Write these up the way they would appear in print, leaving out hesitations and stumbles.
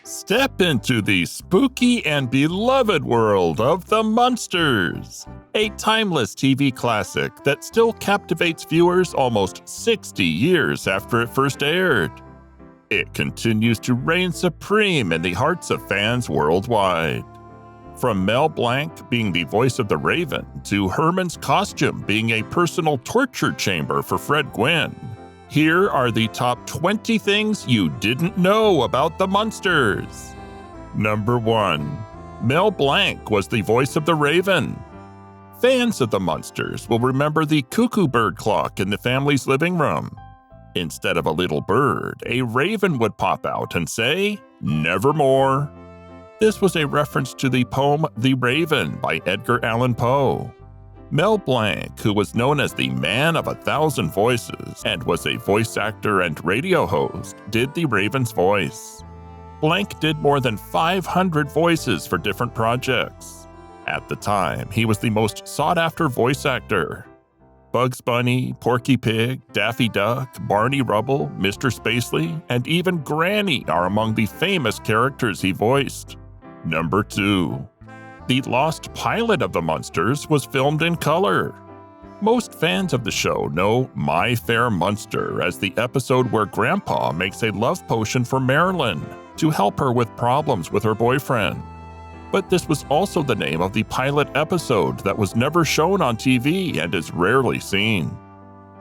Step into the spooky and beloved world of the Munsters, a timeless TV classic that still captivates viewers almost 60 years after it first aired. It continues to reign supreme in the hearts of fans worldwide. From Mel Blanc being the voice of the Raven to Herman's costume being a personal torture chamber for Fred Gwynne, here are the top 20 things you didn't know about the Munsters. Number 1. Mel Blanc was the voice of the Raven. Fans of the Munsters will remember the cuckoo bird clock in the family's living room. Instead of a little bird, a raven would pop out and say, "Nevermore." This was a reference to the poem The Raven by Edgar Allan Poe. Mel Blanc, who was known as the Man of 1,000 Voices and was a voice actor and radio host, did the Raven's voice. Blanc did more than 500 voices for different projects. At the time, he was the most sought-after voice actor. Bugs Bunny, Porky Pig, Daffy Duck, Barney Rubble, Mr. Spacely, and even Granny are among the famous characters he voiced. Number 2. The lost pilot of the Munsters was filmed in color. Most fans of the show know My Fair Munster as the episode where Grandpa makes a love potion for Marilyn to help her with problems with her boyfriend. But this was also the name of the pilot episode that was never shown on TV and is rarely seen.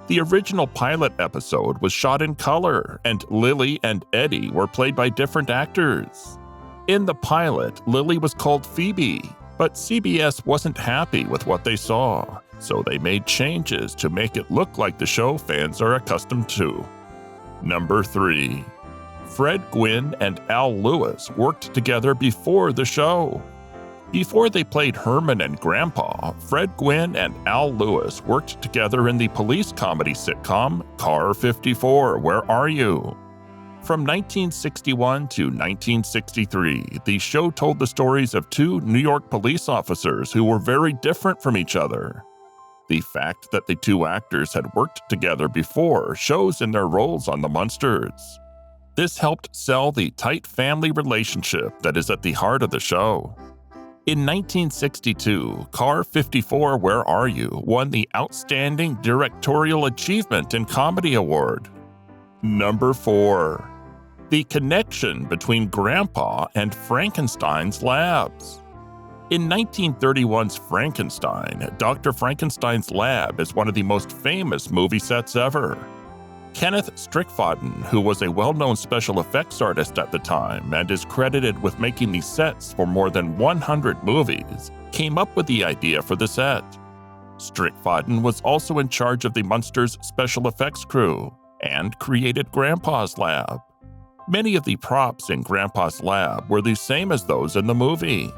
The original pilot episode was shot in color, and Lily and Eddie were played by different actors. In the pilot, Lily was called Phoebe, but CBS wasn't happy with what they saw, so they made changes to make it look like the show fans are accustomed to. Number 3. Fred Gwynne and Al Lewis worked together before the show. Before they played Herman and Grandpa, Fred Gwynne and Al Lewis worked together in the police comedy sitcom Car 54, Where Are You? From 1961 to 1963, the show told the stories of two New York police officers who were very different from each other. The fact that the two actors had worked together before shows in their roles on the Munsters. This helped sell the tight family relationship that is at the heart of the show. In 1962, Car 54, Where Are You? Won the Outstanding Directorial Achievement in Comedy Award. Number 4. The connection between Grandpa and Frankenstein's labs. In 1931's Frankenstein, Dr. Frankenstein's lab is one of the most famous movie sets ever. Kenneth Strickfaden, who was a well-known special effects artist at the time and is credited with making the sets for more than 100 movies, came up with the idea for the set. Strickfaden was also in charge of the Munsters special effects crew and created Grandpa's lab. Many of the props in Grandpa's lab were the same as those in the movie.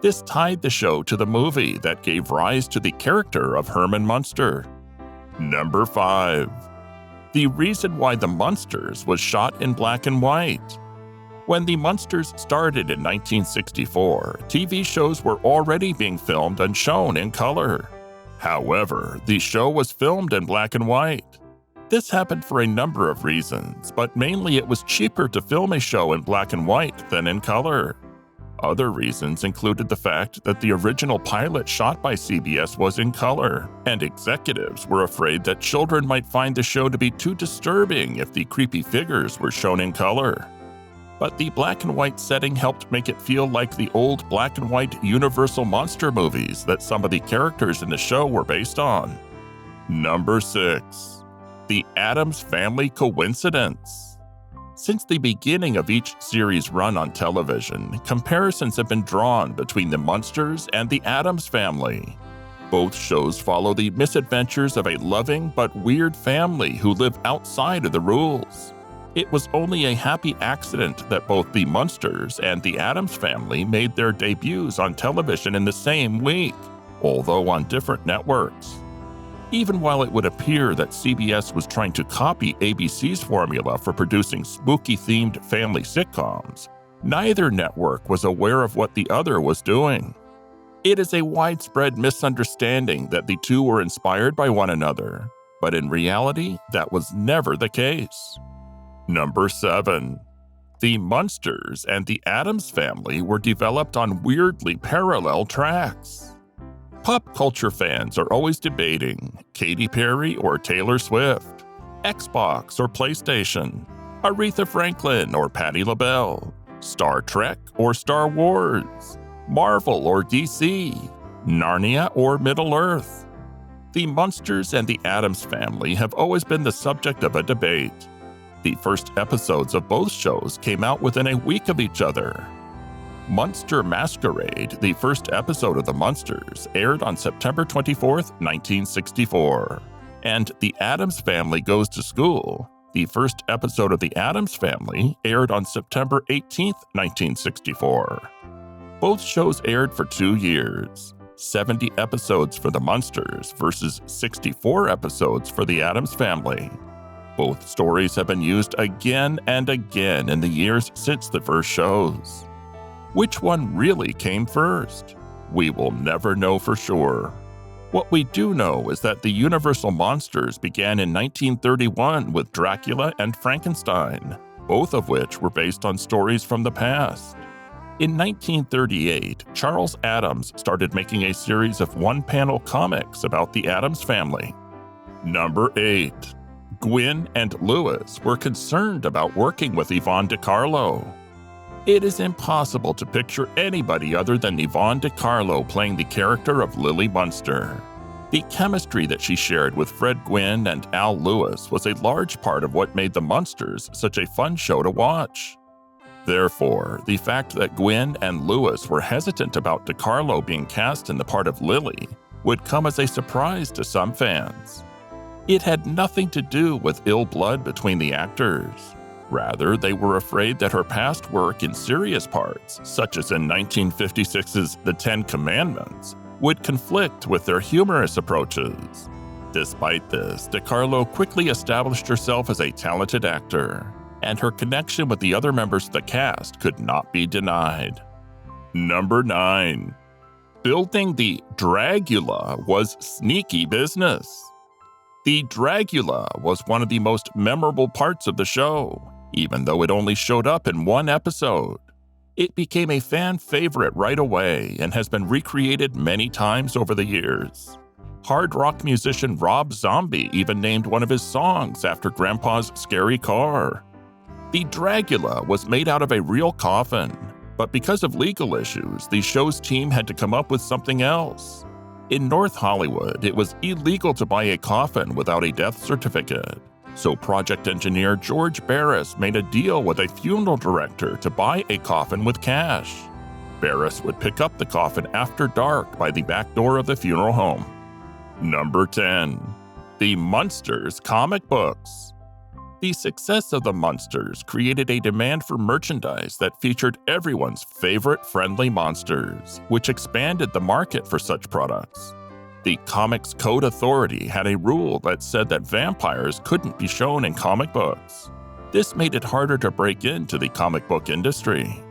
This tied the show to the movie that gave rise to the character of Herman Munster. Number 5. The reason why the Munsters was shot in black and white. When the Munsters started in 1964, TV shows were already being filmed and shown in color. However, the show was filmed in black and white. This happened for a number of reasons, but mainly it was cheaper to film a show in black and white than in color. Other reasons included the fact that the original pilot shot by CBS was in color, and executives were afraid that children might find the show to be too disturbing if the creepy figures were shown in color. But the black and white setting helped make it feel like the old black and white Universal monster movies that some of the characters in the show were based on. Number 6. The Addams Family Coincidence. Since the beginning of each series run on television, comparisons have been drawn between the Munsters and the Addams Family. Both shows follow the misadventures of a loving but weird family who live outside of the rules. It was only a happy accident that both the Munsters and the Addams Family made their debuts on television in the same week, although on different networks. Even while it would appear that CBS was trying to copy ABC's formula for producing spooky-themed family sitcoms, neither network was aware of what the other was doing. It is a widespread misunderstanding that the two were inspired by one another, but in reality, that was never the case. Number 7. The Munsters and the Addams Family were developed on weirdly parallel tracks. Pop culture fans are always debating Katy Perry or Taylor Swift, Xbox or PlayStation, Aretha Franklin or Patti LaBelle, Star Trek or Star Wars, Marvel or DC, Narnia or Middle-earth. The Munsters and the Addams Family have always been the subject of a debate. The first episodes of both shows came out within a week of each other. Munster Masquerade, the first episode of The Munsters, aired on September 24, 1964. And The Addams Family Goes to School, the first episode of The Addams Family, aired on September 18, 1964. Both shows aired for 2 years, 70 episodes for The Munsters versus 64 episodes for The Addams Family. Both stories have been used again and again in the years since the first shows. Which one really came first? We will never know for sure. What we do know is that the Universal Monsters began in 1931 with Dracula and Frankenstein, both of which were based on stories from the past. In 1938, Charles Addams started making a series of one-panel comics about the Addams Family. Number 8. Gwynne and Lewis were concerned about working with Yvonne De Carlo. It is impossible to picture anybody other than Yvonne De Carlo playing the character of Lily Munster. The chemistry that she shared with Fred Gwynne and Al Lewis was a large part of what made The Munsters such a fun show to watch. Therefore, the fact that Gwynne and Lewis were hesitant about De Carlo being cast in the part of Lily would come as a surprise to some fans. It had nothing to do with ill blood between the actors. Rather, they were afraid that her past work in serious parts, such as in 1956's The Ten Commandments, would conflict with their humorous approaches. Despite this, De Carlo quickly established herself as a talented actor, and her connection with the other members of the cast could not be denied. Number 9. Building the Dragula was sneaky business. The Dragula was one of the most memorable parts of the show, even though it only showed up in one episode. It became a fan favorite right away and has been recreated many times over the years. Hard rock musician Rob Zombie even named one of his songs after Grandpa's scary car. The Dragula was made out of a real coffin, but because of legal issues, the show's team had to come up with something else. In North Hollywood, it was illegal to buy a coffin without a death certificate, so project engineer George Barris made a deal with a funeral director to buy a coffin with cash. Barris would pick up the coffin after dark by the back door of the funeral home. Number 10. The Munsters comic books. The success of the Munsters created a demand for merchandise that featured everyone's favorite friendly monsters, which expanded the market for such products. The Comics Code Authority had a rule that said that vampires couldn't be shown in comic books. This made it harder to break into the comic book industry.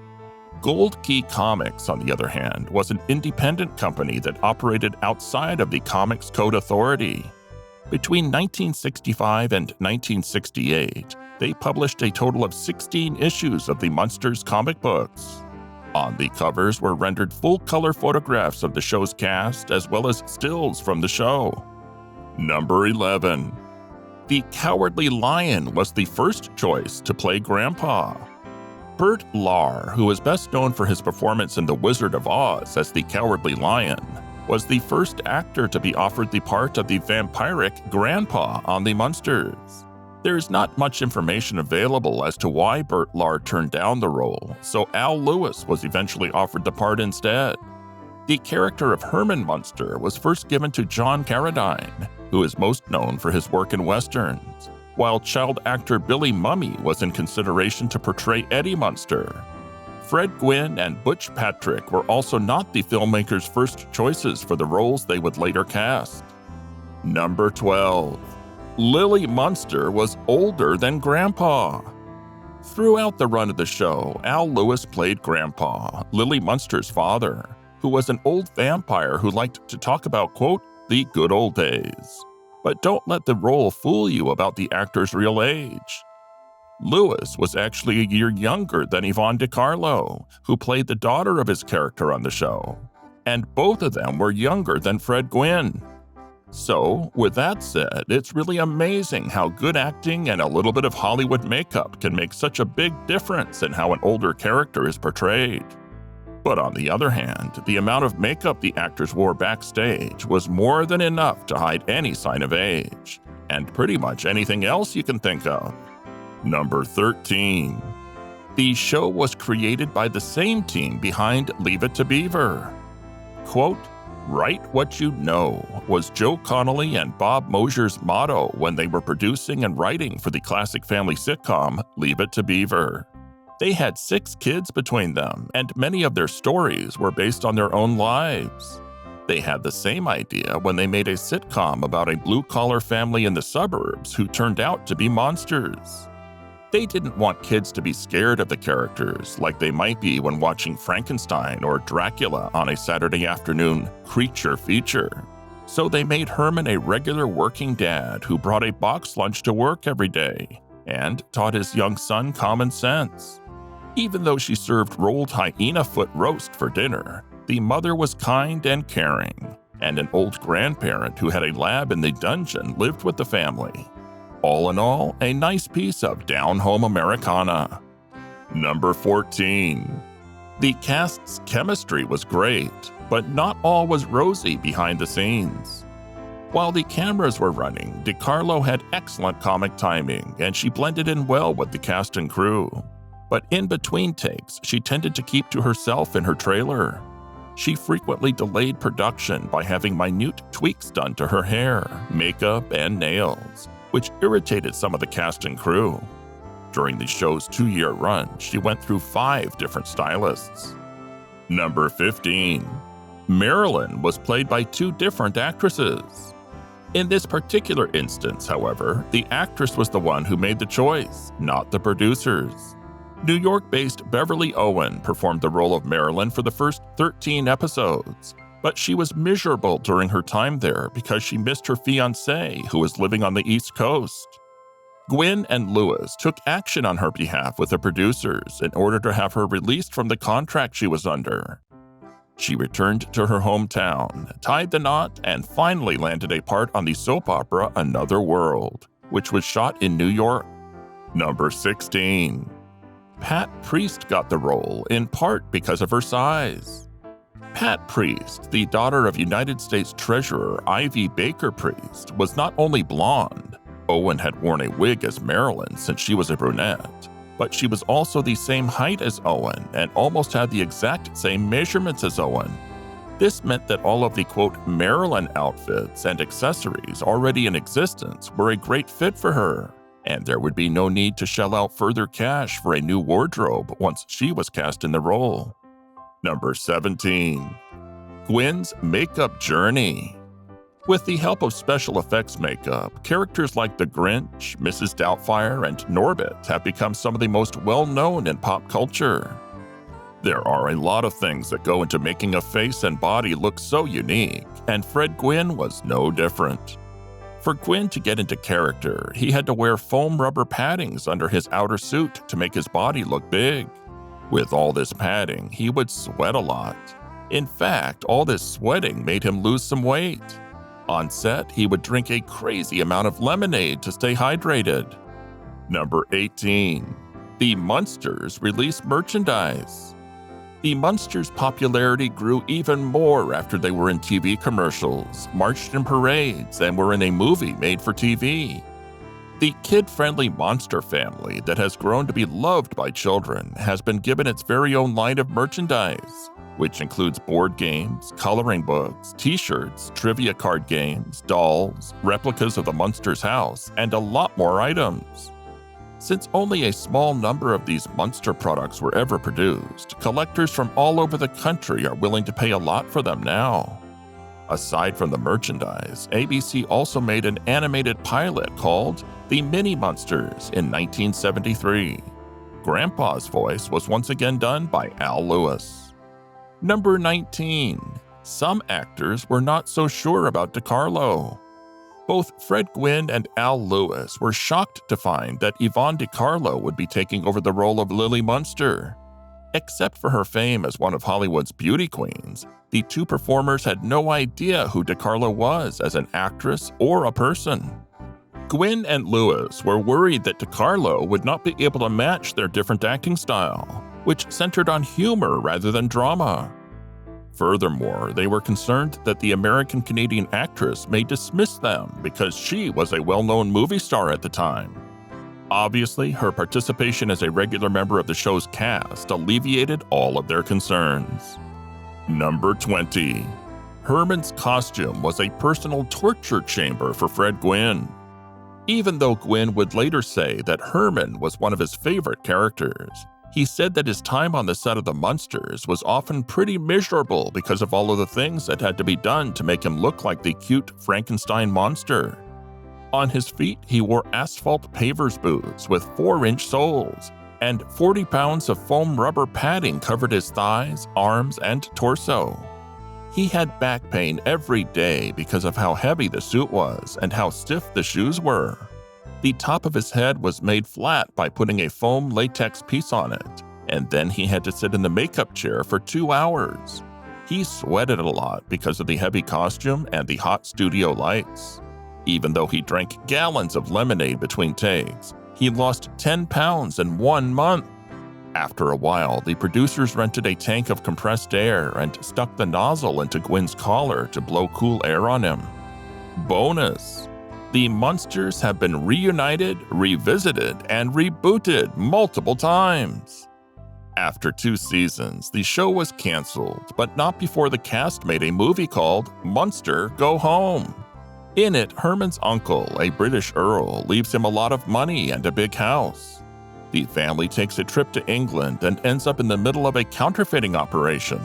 Gold Key Comics, on the other hand, was an independent company that operated outside of the Comics Code Authority. Between 1965 and 1968, they published a total of 16 issues of the Munsters comic books. On the covers were rendered full-color photographs of the show's cast as well as stills from the show. Number 11. The Cowardly Lion was the first choice to play Grandpa. Bert Lahr, who is best known for his performance in The Wizard of Oz as the Cowardly Lion, was the first actor to be offered the part of the vampiric Grandpa on the Munsters. There is not much information available as to why Bert Lahr turned down the role, so Al Lewis was eventually offered the part instead. The character of Herman Munster was first given to John Carradine, who is most known for his work in westerns, while child actor Billy Mumy was in consideration to portray Eddie Munster. Fred Gwynne and Butch Patrick were also not the filmmakers' first choices for the roles they would later cast. Number 12. Lily Munster was older than Grandpa. Throughout the run of the show, Al Lewis played Grandpa, Lily Munster's father, who was an old vampire who liked to talk about, quote, the good old days. But don't let the role fool you about the actor's real age. Lewis was actually a year younger than Yvonne DiCarlo, who played the daughter of his character on the show. And both of them were younger than Fred Gwynne. So, with that said, it's really amazing how good acting and a little bit of Hollywood makeup can make such a big difference in how an older character is portrayed. But on the other hand, the amount of makeup the actors wore backstage was more than enough to hide any sign of age, and pretty much anything else you can think of. Number 13. The show was created by the same team behind Leave It to Beaver. Quote, "Write what you know," was Joe Connolly and Bob Mosier's motto when they were producing and writing for the classic family sitcom Leave It to Beaver. They had 6 kids between them, and many of their stories were based on their own lives. They had the same idea when they made a sitcom about a blue-collar family in the suburbs who turned out to be monsters. They didn't want kids to be scared of the characters like they might be when watching Frankenstein or Dracula on a Saturday afternoon creature feature. So they made Herman a regular working dad who brought a box lunch to work every day and taught his young son common sense. Even though she served rolled hyena foot roast for dinner, the mother was kind and caring, and an old grandparent who had a lab in the dungeon lived with the family. All in all, a nice piece of down-home Americana. Number 14. The cast's chemistry was great, but not all was rosy behind the scenes. While the cameras were running, DiCarlo had excellent comic timing, and she blended in well with the cast and crew. But in between takes, she tended to keep to herself in her trailer. She frequently delayed production by having minute tweaks done to her hair, makeup, and nails, which irritated some of the cast and crew. During the show's 2-year run, she went through 5 different stylists. Number 15. Marilyn was played by 2 different actresses. In this particular instance, however, the actress was the one who made the choice, not the producers. New York-based Beverly Owen performed the role of Marilyn for the first 13 episodes. But she was miserable during her time there because she missed her fiancé, who was living on the East Coast. Gwynne and Lewis took action on her behalf with the producers in order to have her released from the contract she was under. She returned to her hometown, tied the knot, and finally landed a part on the soap opera Another World, which was shot in New York. Number 16. Pat Priest got the role in part because of her size. Pat Priest, the daughter of United States Treasurer Ivy Baker Priest, was not only blonde. Owen had worn a wig as Marilyn since she was a brunette, but she was also the same height as Owen and almost had the exact same measurements as Owen. This meant that all of the quote Marilyn outfits and accessories already in existence were a great fit for her, and there would be no need to shell out further cash for a new wardrobe once she was cast in the role. Number 17. Gwynne's makeup journey. With the help of special effects makeup, characters like the Grinch, Mrs. Doubtfire, and Norbit have become some of the most well-known in pop culture. There are a lot of things that go into making a face and body look so unique, and Fred Gwynne was no different. For Gwynne to get into character, he had to wear foam rubber paddings under his outer suit to make his body look big. With all this padding, he would sweat a lot. In fact, all this sweating made him lose some weight. On set, he would drink a crazy amount of lemonade to stay hydrated. Number 18. The Munsters released merchandise. The Munsters' popularity grew even more after they were in TV commercials, marched in parades, and were in a movie made for TV. The kid-friendly monster family that has grown to be loved by children has been given its very own line of merchandise, which includes board games, coloring books, t-shirts, trivia card games, dolls, replicas of the Munsters house, and a lot more items. Since only a small number of these Munster products were ever produced, collectors from all over the country are willing to pay a lot for them now. Aside from the merchandise, ABC also made an animated pilot called The Mini Munsters in 1973. Grandpa's voice was once again done by Al Lewis. Number 19. Some actors were not so sure about DiCarlo. Both Fred Gwynne and Al Lewis were shocked to find that Yvonne De Carlo would be taking over the role of Lily Munster. Except for her fame as one of Hollywood's beauty queens, the two performers had no idea who De Carlo was as an actress or a person. Gwynne and Lewis were worried that De Carlo would not be able to match their different acting style, which centered on humor rather than drama. Furthermore, they were concerned that the American-Canadian actress may dismiss them because she was a well-known movie star at the time. Obviously, her participation as a regular member of the show's cast alleviated all of their concerns. Number 20. Herman's costume was a personal torture chamber for Fred Gwynne. Even though Gwynne would later say that Herman was one of his favorite characters, he said that his time on the set of the Munsters was often pretty miserable because of all of the things that had to be done to make him look like the cute Frankenstein monster. On his feet, he wore asphalt pavers boots with 4-inch soles, and 40 pounds of foam rubber padding covered his thighs, arms, and torso. He had back pain every day because of how heavy the suit was and how stiff the shoes were. The top of his head was made flat by putting a foam latex piece on it, and then he had to sit in the makeup chair for 2 hours. He sweated a lot because of the heavy costume and the hot studio lights. Even though he drank gallons of lemonade between takes, he lost 10 pounds in 1 month. After a while, the producers rented a tank of compressed air and stuck the nozzle into Gwynne's collar to blow cool air on him. Bonus: the Munsters have been reunited, revisited, and rebooted multiple times. After 2 seasons, the show was canceled, but not before the cast made a movie called Munster Go Home. In it, Herman's uncle, a British earl, leaves him a lot of money and a big house. The family takes a trip to England and ends up in the middle of a counterfeiting operation.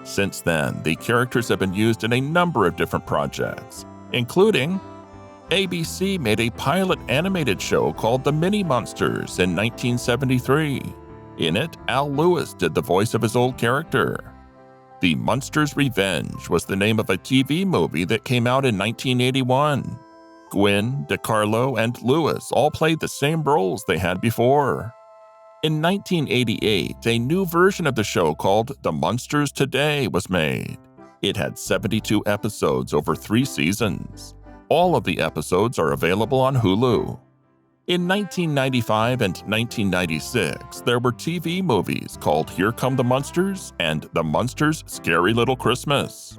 Since then, the characters have been used in a number of different projects, including ABC made a pilot animated show called The Mini Munsters in 1973. In it, Al Lewis did the voice of his old character. The Munsters' Revenge was the name of a TV movie that came out in 1981. Gwynne, De Carlo, and Lewis all played the same roles they had before. In 1988, a new version of the show called The Munsters Today was made. It had 72 episodes over 3 seasons. All of the episodes are available on Hulu. In 1995 and 1996, there were TV movies called Here Come the Munsters and The Munsters' Scary Little Christmas.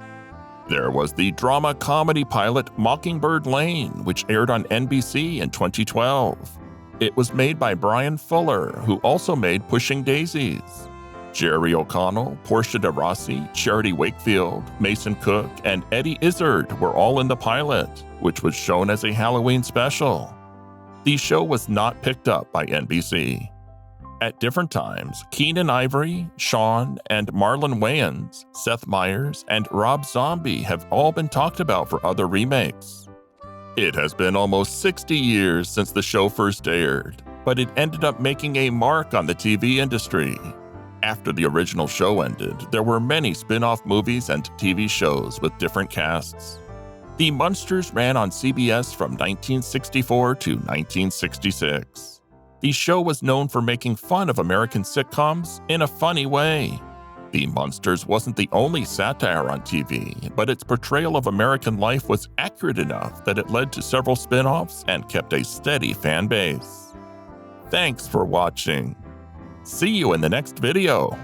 There was the drama comedy pilot Mockingbird Lane, which aired on NBC in 2012. It was made by Brian Fuller, who also made Pushing Daisies. Jerry O'Connell, Portia de Rossi, Charity Wakefield, Mason Cook, and Eddie Izzard were all in the pilot, which was shown as a Halloween special. The show was not picked up by NBC. At different times, Keenan Ivory, Sean, and Marlon Wayans, Seth Meyers, and Rob Zombie have all been talked about for other remakes. It has been almost 60 years since the show first aired, but it ended up making a mark on the TV industry. After the original show ended, there were many spin-off movies and TV shows with different casts. The Munsters ran on CBS from 1964 to 1966. The show was known for making fun of American sitcoms in a funny way. The Munsters wasn't the only satire on TV, but its portrayal of American life was accurate enough that it led to several spin-offs and kept a steady fan base. Thanks for watching. See you in the next video.